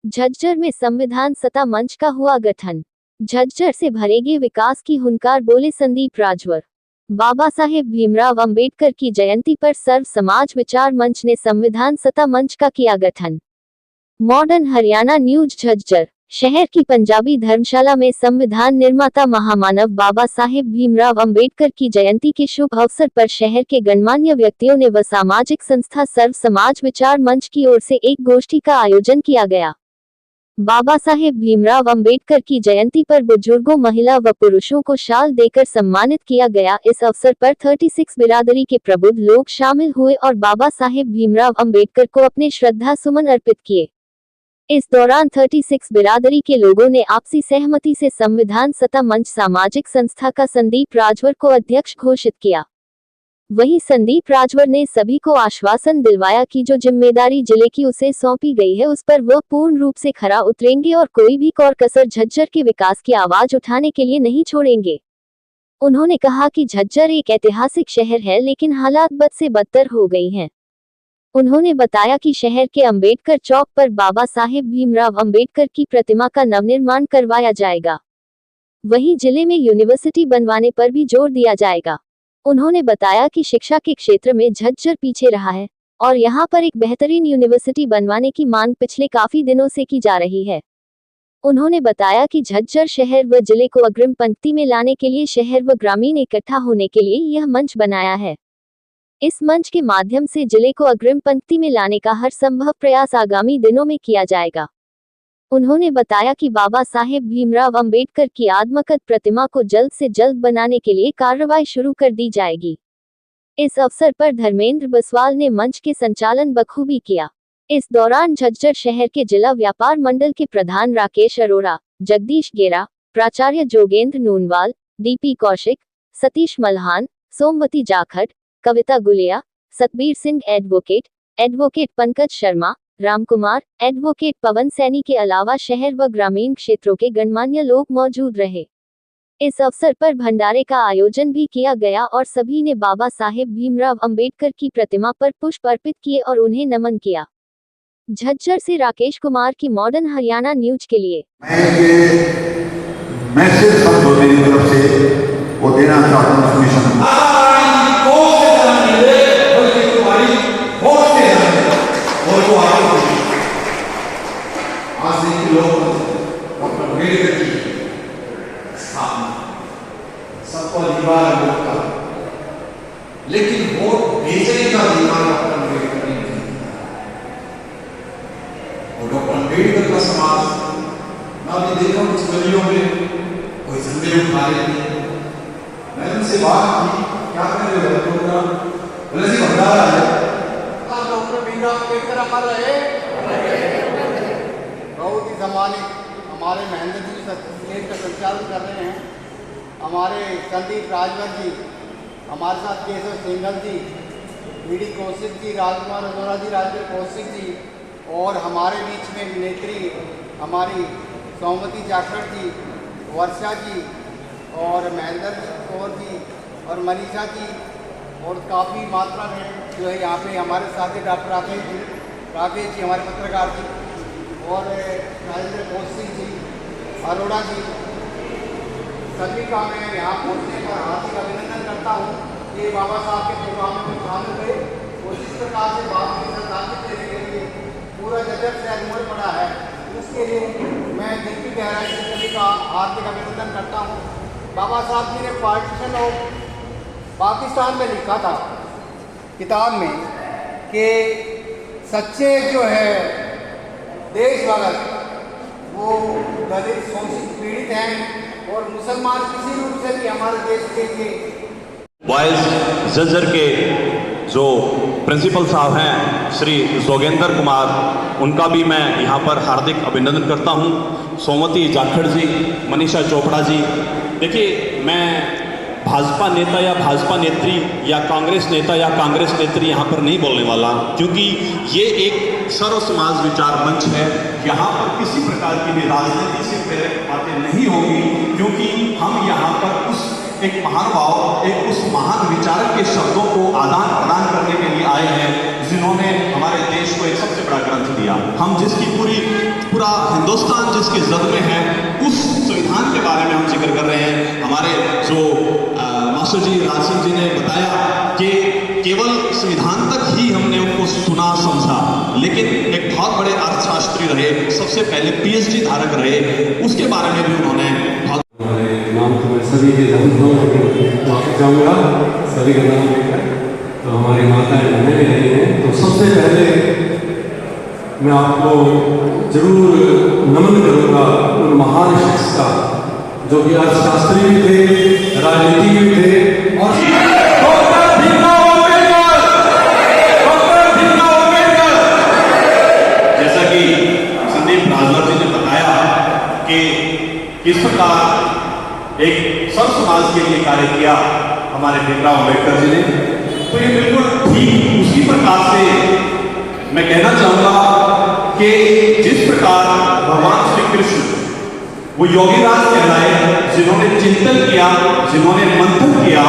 झज्जर में संविधान सत्ता मंच का हुआ गठन। झज्जर से भरेगी विकास की हुंकार, बोले संदीप राजवर। बाबा साहेब भीमराव अंबेडकर की जयंती पर सर्व समाज विचार मंच ने संविधान सत्ता मंच का किया गठन। मॉडर्न हरियाणा न्यूज झज्जर शहर की पंजाबी धर्मशाला में संविधान निर्माता महामानव बाबा साहेब भीमराव अंबेडकर की जयंती के शुभ अवसर पर शहर के गणमान्य व्यक्तियों ने व सामाजिक संस्था सर्व समाज विचार मंच की ओर से एक गोष्ठी का आयोजन किया गया। बाबा साहेब भीमराव अंबेडकर की जयंती पर बुजुर्गों, महिला व पुरुषों को शाल देकर सम्मानित किया गया। इस अवसर पर 36 बिरादरी के प्रबुद्ध लोग शामिल हुए और बाबा साहेब भीमराव अंबेडकर को अपने श्रद्धा सुमन अर्पित किए। इस दौरान 36 बिरादरी के लोगों ने आपसी सहमति से संविधान सत्ता मंच सामाजिक संस्था का संदीप राजवर को अध्यक्ष घोषित किया। वहीं संदीप राजवर ने सभी को आश्वासन दिलवाया कि जो जिम्मेदारी जिले की उसे सौंपी गई है उस पर वह पूर्ण रूप से खरा उतरेंगे और कोई भी कौर कसर झज्जर के विकास की आवाज उठाने के लिए नहीं छोड़ेंगे। उन्होंने कहा कि झज्जर एक ऐतिहासिक शहर है, लेकिन हालात बद से बदतर हो गई हैं। उन्होंने बताया कि शहर के अंबेडकर चौक पर बाबा साहेब भीमराव अंबेडकर की प्रतिमा का नवनिर्माण करवाया जाएगा। वहीं जिले में यूनिवर्सिटी बनवाने पर भी जोर दिया जाएगा। उन्होंने बताया कि शिक्षा के क्षेत्र में झज्जर पीछे रहा है और यहां पर एक बेहतरीन यूनिवर्सिटी बनवाने की मांग पिछले काफी दिनों से की जा रही है। उन्होंने बताया कि झज्जर शहर व जिले को अग्रिम पंक्ति में लाने के लिए शहर व ग्रामीण इकट्ठा होने के लिए यह मंच बनाया है। इस मंच के माध्यम से जिले को अग्रिम पंक्ति में लाने का हर संभव प्रयास आगामी दिनों में किया जाएगा। उन्होंने बताया कि बाबा साहेब भीमराव अंबेडकर की आत्मकथ प्रतिमा को जल्द से जल्द बनाने के लिए कार्रवाई शुरू कर दी जाएगी। इस अवसर पर धर्मेंद्र बसवाल ने मंच के संचालन बखूबी किया। इस दौरान झज्जर शहर के जिला व्यापार मंडल के प्रधान राकेश अरोड़ा, जगदीश गेरा, प्राचार्य जोगेंद्र नूनवाल, डीपी कौशिक, सतीश मल्हान, सोमवती जाखड़, कविता गुलिया, सतबीर सिंह एडवोकेट पंकज शर्मा, रामकुमार, एडवोकेट पवन सैनी के अलावा शहर व ग्रामीण क्षेत्रों के गणमान्य लोग मौजूद रहे। इस अवसर पर भंडारे का आयोजन भी किया गया और सभी ने बाबा साहेब भीमराव अंबेडकर की प्रतिमा पर पुष्प अर्पित किए और उन्हें नमन किया। झज्जर से राकेश कुमार की मॉडर्न हरियाणा न्यूज के लिए। मेरी तरफ से वो देना चाहता हूं। सबको अधिकार है, लेकिन वोट भेजने का अधिकार डॉक्टर अम्बेडकर ने नहीं दिया। और डॉक्टर अम्बेडकर का समाज मैं अभी देखा कुछ गलियों में कोई झंडे उठा रहे थे। मैं उनसे बात की, क्या कर रहे हो प्रोग्राम? बोले जी भंडारा है। डॉक्टर भीमराव अम्बेडकर अमर रहे। बहुत ही सम्मानित हमारे महेंद्र जी स्टेज का संचालन कर रहे हैं। हमारे संदीप राजवर जी, हमारे साथ केशव सिंघल जी, वीडी कौशिक जी, राजकुमार अरोड़ा जी, राजवीर कौशिक जी, और हमारे बीच में अभिनेत्री हमारी सोमवती जाखड़ जी, वर्षा जी और महेंद्र कौर जी और मनीषा जी, और काफ़ी मात्रा में जो है यहाँ पे हमारे साथी डॉक्टर राकेश जी हमारे पत्रकार जी, और राजेंद्र कौशिक जी, अरोड़ा जी, सभी का मैं यहाँ पहुँचने पर हार्दिक अभिनंदन करता हूँ कि बाबा साहब के प्रोग्राम में शामिल हुए और जिस प्रकार से बात की श्रद्धांजलि देने के लिए पूरा झज्जर शहर उमड़ पड़ा है, उसके लिए मैं दिल की गहराई से सभी का हार्दिक अभिनंदन करता हूँ। बाबा साहब जी ने पार्टीशन ऑफ पाकिस्तान में लिखा था किताब में कि सच्चे जो है देशभक्त वो दलित, शोषित, पीड़ित हैं और मुसलमान किसी रूप से भी हमारे देश के लिए। बॉयज झज्जर के जो प्रिंसिपल साहब हैं श्री जोगेंद्र कुमार, उनका भी मैं यहाँ पर हार्दिक अभिनंदन करता हूँ। सोमवती जाखड़ जी, मनीषा चोपड़ा जी। देखिए, मैं भाजपा नेता या भाजपा नेत्री या कांग्रेस नेता या कांग्रेस नेत्री यहाँ पर नहीं बोलने वाला, क्योंकि ये एक सर्व समाज विचार मंच है। यहाँ पर किसी प्रकार की भी राजनीति से प्रेरित बातें नहीं होगी, क्योंकि हम यहाँ पर उस एक महानुभाव, एक उस महान विचारक के शब्दों को आदान प्रदान करने के लिए आए हैं जिन्होंने हमारे देश को एक सबसे बड़ा ग्रंथ दिया। हम जिसकी पूरा हिंदुस्तान जिसकी जद में है, उस संविधान के बारे में हम जिक्र कर रहे हैं। हमारे जो मास्टर जी राज सिंह जी ने बताया कि केवल संविधान तक ही हमने उनको सुना समझा, लेकिन एक बहुत बड़े अर्थशास्त्री रहे, सबसे पहले PhD धारक रहे, उसके बारे में भी उन्होंने नाम तो मैं सभी के जानता हूँ, लेकिन माफी चाहूँगा सभी का नाम लेकर। तो हमारी माताएं बहनें भी रही हैं, तो सबसे पहले मैं आपको जरूर नमन करूँगा उन महान शख्स का जो कि अर्थशास्त्री भी थे, राजनीति भी थे, और जैसा कि संदीप राजवर जी ने बताया कि किस प्रकार एक सर्व समाज के लिए कार्य किया हमारे भीमराव अम्बेडकर जी ने, तो ये बिल्कुल ठीक उसी प्रकार से मैं कहना चाहूंगा कि जिस प्रकार भगवान श्री कृष्ण वो योगीराज कहलाए, जिन्होंने चिंतन किया, जिन्होंने मंथन किया,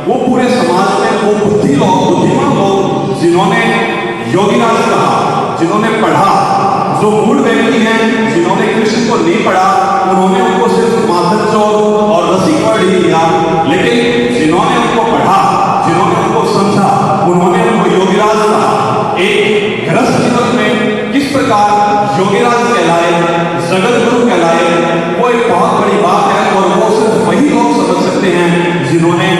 वो पूरे समाज में वो बुद्धिमान लोग जिन्होंने योगीराज कहा, जिन्होंने पढ़ा, जो मूल व्यक्ति हैं जिन्होंने कृष्ण को नहीं पढ़ा, उन्होंने उनको सिर्फ माधवचोर और रसिकवढ़ ही दिया, लेकिन जिन्होंने उनको पढ़ा, जिन्होंने उनको समझा, उन्होंने उनको योगीराज कहा। एक गृहस्थ जीवन में किस प्रकार योगीराज कहलाए, जगत गुरु कहलाए, वो एक बहुत बड़ी बात है, और वो सिर्फ वही लोग समझ सकते हैं जिन्होंने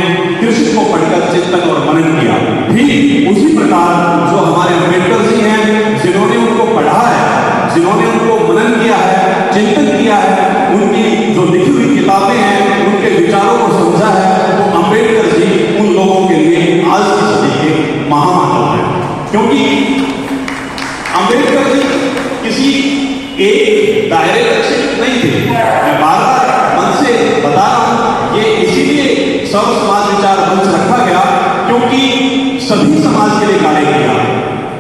कृष्ण को पढ़कर चिंतन और मनन किया। ठीक उसी प्रकार जो हमारे अम्बेडकर जी हैं, जिन्होंने उनको पढ़ा है, जिन्होंने उनको मनन किया है, चिंतन किया है, उनकी जो लिखी हुई किताबें हैं, उनके विचारों को समझा है, तो अम्बेडकर जी उन लोगों के लिए आज की सदी के महामानव हैं। क्योंकि अम्बेडकर जी किसी एक दायरे तक सीमित नहीं थे। मैं बार-बार मन से बता रहा हूं, ये इसीलिए सर्व समाज विचार मंच रखा गया क्योंकि सभी समाज के लिए कार्य किया।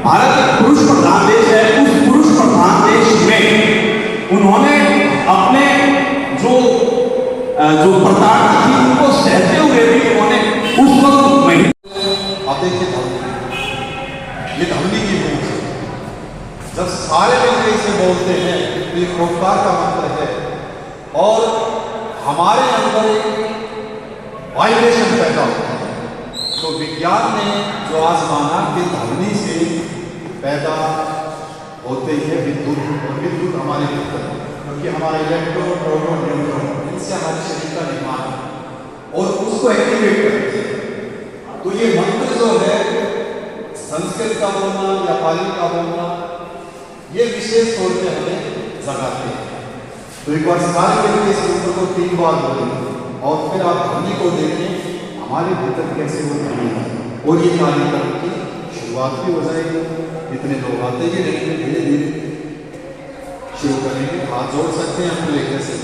भारत पुरुष प्रधान देश है, उस पुरुष प्रधान देश में उन्होंने अपने जो प्रताड़ना थी उनको सहते हुए भी उन्होंने उस वक्त नहीं। आप देखिए ये धमनी की बोल है, जब सारे मिलकर इसे बोलते हैं तो ये परोपकार का मंत्र है, और हमारे अंदर एक वाइब्रेशन पैदा होता है। तो विज्ञान ने जो आज माना कि धमनी से पैदा होते हैं विद्युत, और विद्युत हमारे भीतर है, क्योंकि हमारा इलेक्ट्रॉन, प्रोटॉन, न्यूट्रॉन इनसे हमारे शरीर का निर्माण है और उसको एक्टिवेट करते हैं। तो ये मंत्र जो है संस्कृत का बोलना या पाली का बोलना, ये विशेष तौर पे हमें जगाते हैं। तो एक बार सारे मिलकर इस मंत्र को 3 बार बोलेंगे और फिर आप ध्वनि को देखें हमारे भीतर कैसे वो ध्वनि है, और ये कार्यक्रम की शुरुआत भी हो जाएगी। इतने लोग आते ही रहेंगे, धीरे धीरे शुरू करेंगे। हाथ जोड़ सकते हैं हम लेकर से।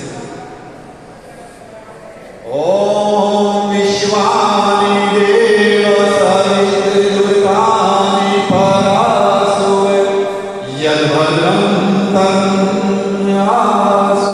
ओम विश्वा